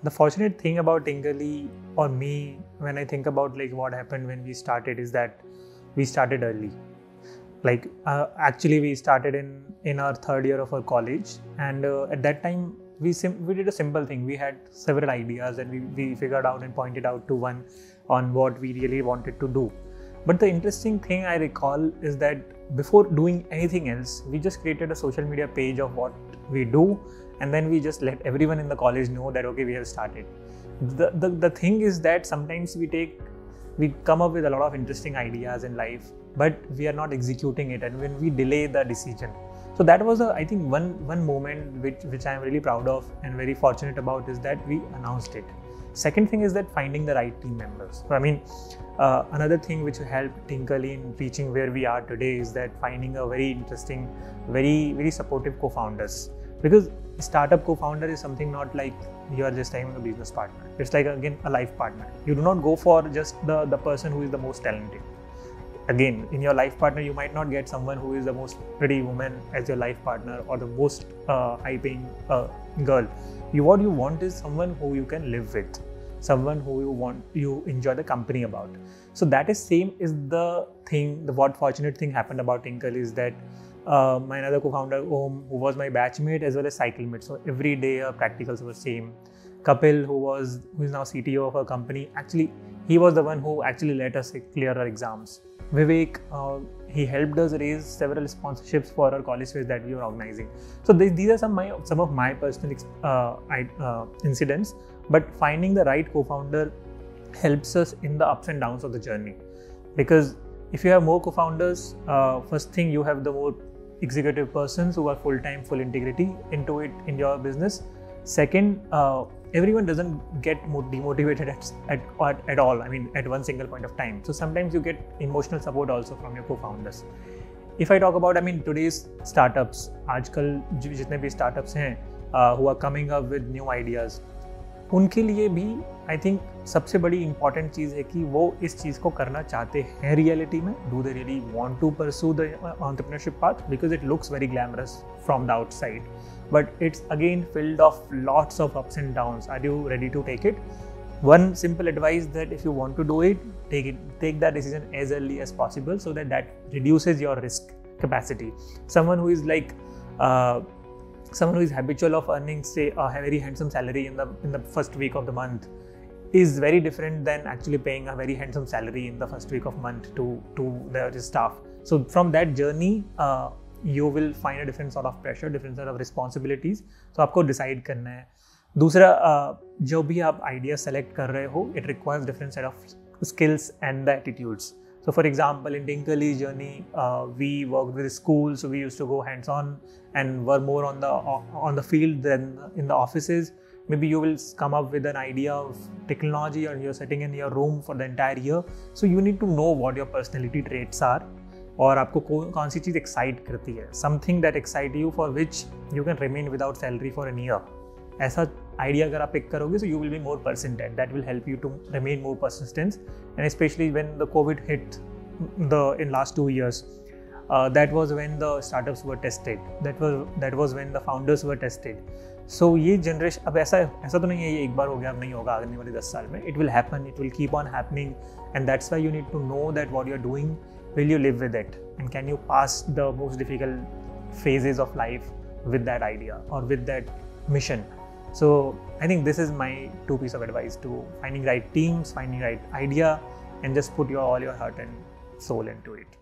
The fortunate thing about Tinkerly, or me, when I think about like what happened when we started, is that we started early. Actually, we started in our third year of our college, and at that time we did a simple thing. We had several ideas, and we figured out and pointed out to one on what we really wanted to do. But the interesting thing I recall is that before doing anything else, we just created a social media page of what we do, and then we just let everyone in the college know that okay, we have started. The thing is that sometimes we come up with a lot of interesting ideas in life, but we are not executing it, and when we delay the decision. So that was I think one moment which I am really proud of and very fortunate about, is that we announced it. Second thing is that finding the right team members. So, I mean, another thing which helped Tinkerly in reaching where we are today is that finding a very interesting, very supportive co-founders. Because startup co-founder is something not like you are just having a business partner. It's like, again, a life partner. You do not go for just the person who is the most talented. Again, in your life partner, you might not get someone who is the most pretty woman as your life partner, or the most high-paying girl. What you want is someone who you can live with, someone who you enjoy the company about. So that is same is the thing. The what fortunate thing happened about Tinkerly is that my another co-founder Om, who was my batchmate as well as cycle mate. So every day our practicals were same. Kapil, who is now CTO of our company, actually he was the one who actually let us clear our exams. Vivek, he helped us raise several sponsorships for our college fest that we were organizing. So these are some of my personal incidents. But finding the right co-founder helps us in the ups and downs of the journey. Because if you have more co-founders, first thing, you have the more executive persons who are full-time, full integrity into it in your business. Second, everyone doesn't get demotivated at all. I mean, at one single point of time. So sometimes you get emotional support also from your co-founders. If I talk about, I mean, today's startups, आजकल जितने भी startups हैं who are coming up with new ideas, उनके लिए भी I think सबसे बड़ी important चीज़ है कि वो इस चीज़ को करना चाहते हैं रियलिटी में. Do they really want to pursue the entrepreneurship path? Because it looks very glamorous from the outside, but it's again filled of lots of ups and downs. Are you ready to take it? One simple advice, that if you want to do it, take that decision as early as possible, so that reduces your risk capacity. Someone who is like someone who is habitual of earning, say, a very handsome salary in the first week of the month is very different than actually paying a very handsome salary in the first week of month to the staff. So from that journey, you will find a different sort of pressure, different sort of responsibilities. So आपको decide करना है. दूसरा, जो भी आप idea select कर रहे हो, it requires different set of skills and the attitudes. So for example, in Tinkerly's journey, we worked with schools, so we used to go hands-on and were more on the field than in the offices. Maybe you will come up with an idea of technology, or you're sitting in your room for the entire year. So you need to know what your personality traits are, और आपको कौन सी चीज़ excite करती है. Something that excites you, for which you can remain without salary for a year. ऐसा idea अगर आप pick करोगे, so you will be more persistent. That will help you to remain more persistence. And specially when the COVID hit in last 2 years, that was when the startups were tested. That was when the founders were tested. So ये generation, अब ऐसा तो नहीं है ये एक बार हो गया अब नहीं होगा आने वाले 10 साल में. It will happen, it will keep on happening, and that's why you need to know that what you're doing, will you live with it, and can you pass the most difficult phases of life with that idea or with that mission. So I think this is my 2 piece of advice to finding right teams, finding right idea, and just put all your heart and soul into it.